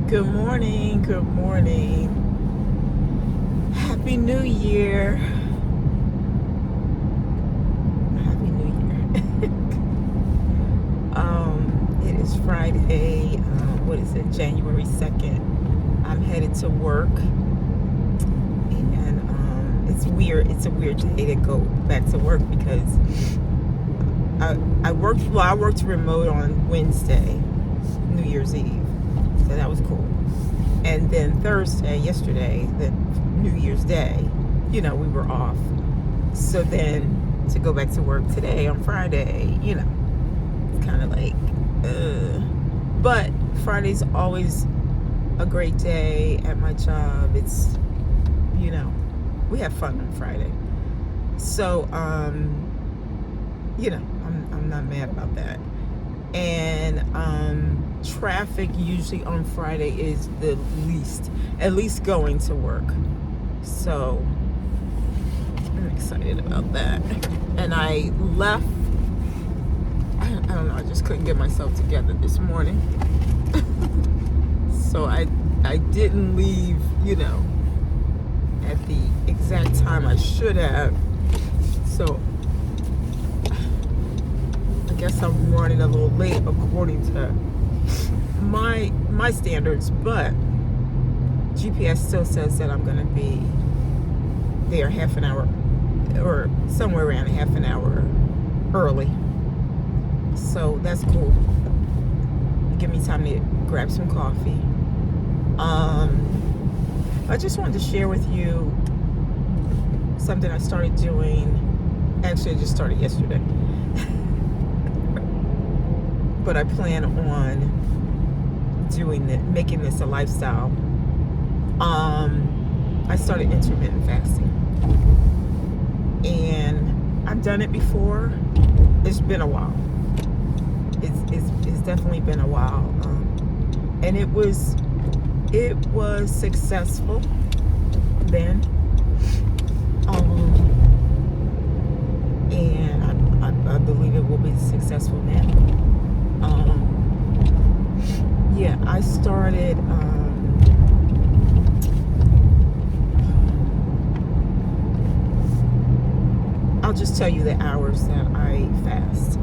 Good morning. Good morning. Happy New Year. Happy New Year. It is Friday. What is it? January 2nd. I'm headed to work. And it's weird. It's a weird day to go back to work because I worked remote on Wednesday, New Year's Eve. So that was cool. And then yesterday, the New Year's Day, we were off. So then to go back to work today on Friday, it's kind of like, But Friday's always a great day at my job. It's, we have fun on Friday. So, I'm not mad about that. And traffic usually on Friday is the least, at least going to work. So I'm excited about that. And I left, I don't know, I just couldn't get myself together this morning. So I didn't leave, at the exact time I should have. So I guess I'm running a little late according to my standards, but GPS still says that I'm gonna be there half an hour or somewhere around half an hour early. So that's cool. Give me time to grab some coffee. I just wanted to share with you something I started doing. Actually, I just started yesterday. But I plan on making this a lifestyle. I started intermittent fasting, and I've done it before. It's been a while. It's definitely been a while, and it was successful then, and I believe it will be successful now. Yeah, I started I'll just tell you the hours that I fast.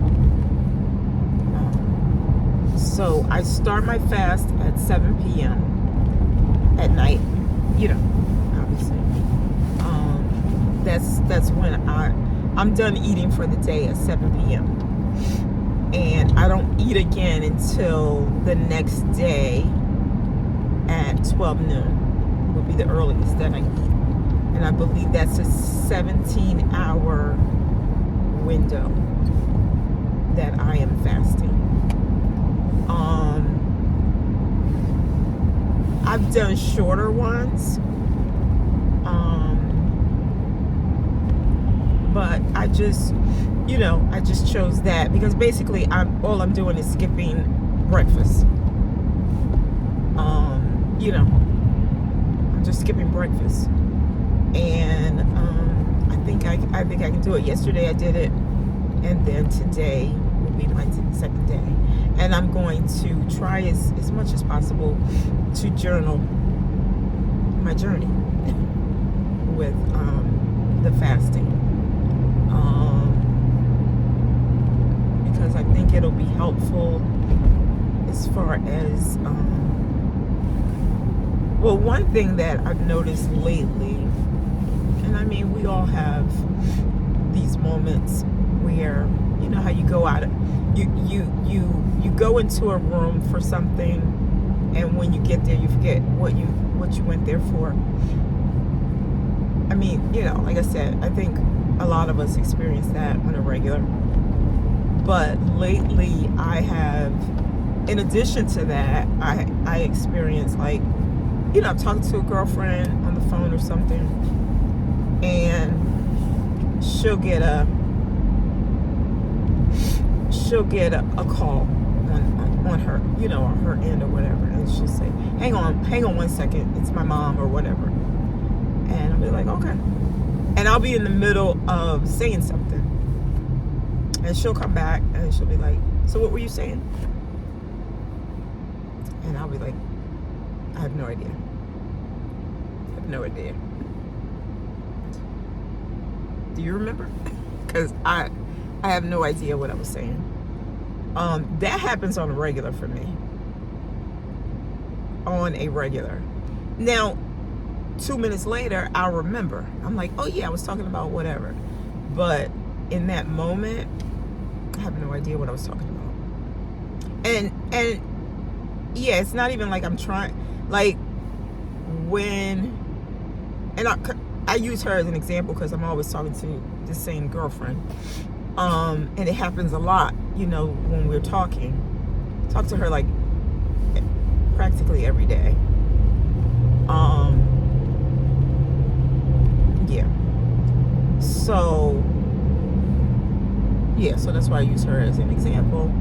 So I start my fast at 7 p.m. at night, obviously. That's when I'm done eating for the day at 7 p.m. And I don't eat again until the next day at 12 noon would be the earliest that I eat. And I believe that's a 17-hour window that I am fasting. I've done shorter ones, but I just chose that because basically all I'm doing is skipping breakfast. I'm just skipping breakfast, and I think I can do it. Yesterday I did it, and then today will be my second day, and I'm going to try as much as possible to journal my journey with the fasting. Because I think it'll be helpful as far as one thing that I've noticed lately, and I mean we all have these moments where how you go out, you go into a room for something, and when you get there you forget what you went there for. I mean, like I said, I think a lot of us experience that on a regular. But lately I have, in addition to that, I experience I'm talking to a girlfriend on the phone or something, and she'll get a call on her, on her end or whatever, and she'll say, hang on 1 second, it's my mom or whatever. And I'll be like, okay. And I'll be in the middle of saying something, and she'll come back and she'll be like, so what were you saying? And I'll be like, I have no idea. I have no idea. Do you remember? Because I have no idea what I was saying. That happens on a regular for me. On a regular. Now, 2 minutes later, I'll remember. I'm like, oh yeah, I was talking about whatever. But in that moment, I have no idea what I was talking about. And yeah, it's not even like I'm trying, like when, and I use her as an example because I'm always talking to the same girlfriend. And it happens a lot, you know, when we're talking. Talk to her like practically every day. Yeah. So that's why I use her as an example.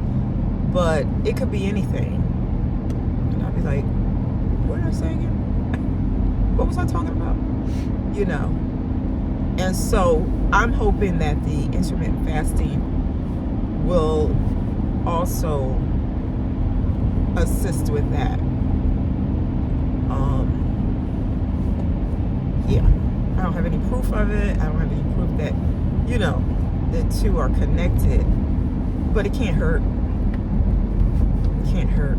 But it could be anything. And I'll be like, what did I say again? What was I talking about? You know. And so I'm hoping that the intermittent fasting will also assist with that. Yeah. I don't have any proof of it. I don't have any proof that, you know, the two are connected. But it can't hurt. It can't hurt.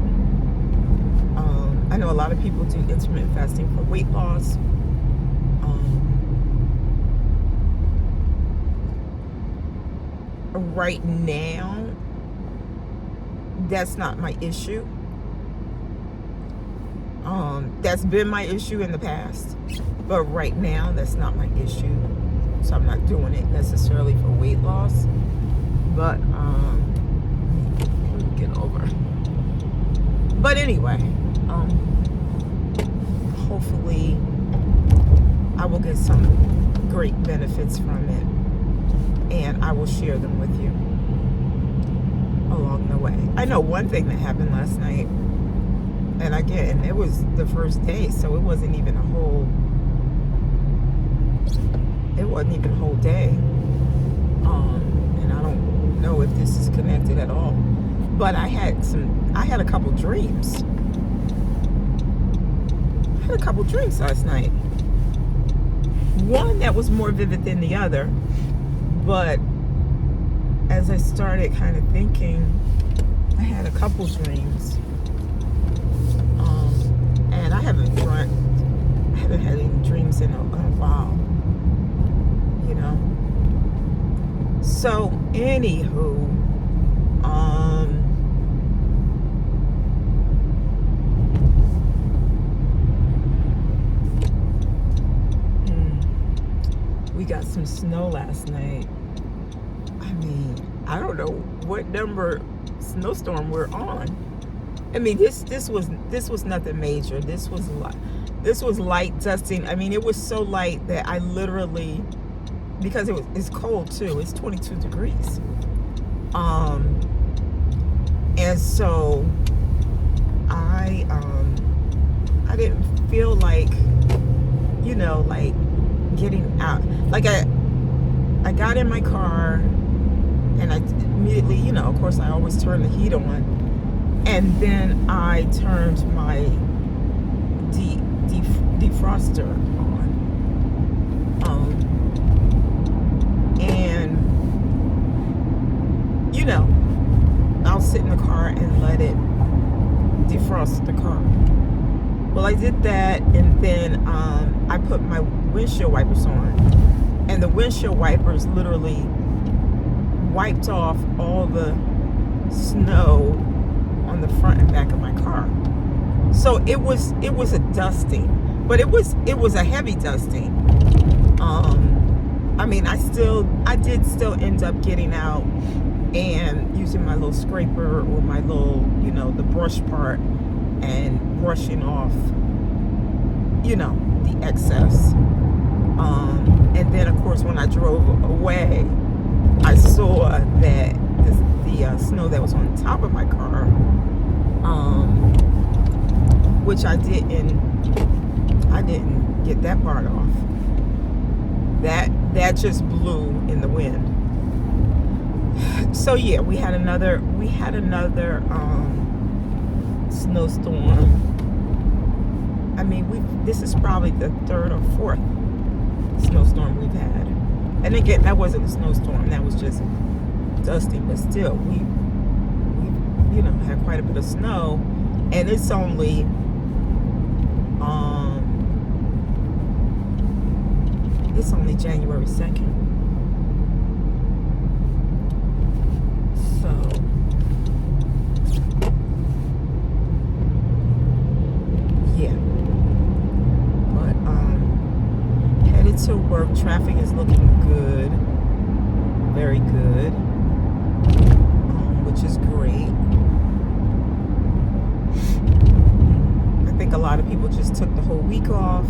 I know a lot of people do intermittent fasting for weight loss. Right now, that's not my issue. That's been my issue in the past, but right now that's not my issue. So I'm not doing it necessarily for weight loss. But let me get over. But anyway, hopefully I will get some great benefits from it, and I will share them with you along the way. I know one thing that happened last night, and again, it was the first day, so it wasn't even a whole day. And I don't know if this is connected at all, but I had a couple dreams. I had a couple dreams last night. One that was more vivid than the other, but as I started kind of thinking, I had a couple dreams. And I haven't had any dreams in a while, you know. So, anywho, we got some snow last night. I mean, I don't know what number snowstorm we're on. I mean, this was nothing major. This was light dusting. I mean, it was so light that I literally, because it's cold too. It's 22 degrees. And so I didn't feel like, you know, like getting out. Like I got in my car and I immediately, you know, of course I always turn the heat on, and then I turned my defroster on. And you know, I'll sit in the car and let it defrost the car. Well, I did that, and then I put my windshield wipers on, and the windshield wipers literally wiped off all the snow on the front and back of my car. So it was a dusting, but it was a heavy dusting. I mean, I did still end up getting out and using my little scraper or my little, you know, the brush part, and brushing off, you know, the excess. And then, of course, when I drove away, I saw that the snow that was on top of my car, which I didn't get that part off. That just blew in the wind. So yeah, we had another snowstorm I mean, this is probably the third or fourth snowstorm we've had. And again, that wasn't a snowstorm. That was just dusty. But still, we had quite a bit of snow. And it's only January 2nd. So yeah. But headed to work. Traffic is looking good. Very good. Which is great. I think a lot of people just took the whole week off.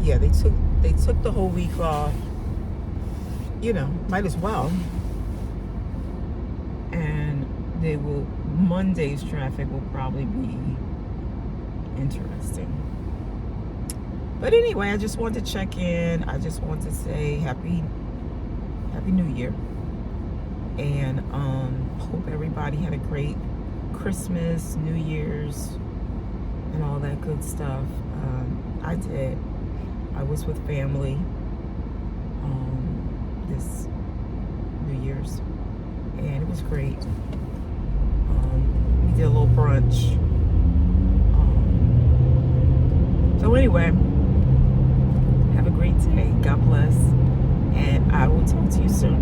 Yeah, they took the whole week off. Might as well. And Monday's traffic will probably be interesting. But anyway, I just want to check in. I just want to say happy New Year. And hope everybody had a great Christmas, New Year's, and all that good stuff. I did. I was with family this New Year's, and it was great. We did a little brunch. So anyway, have a great day. God bless, and I will talk to you soon.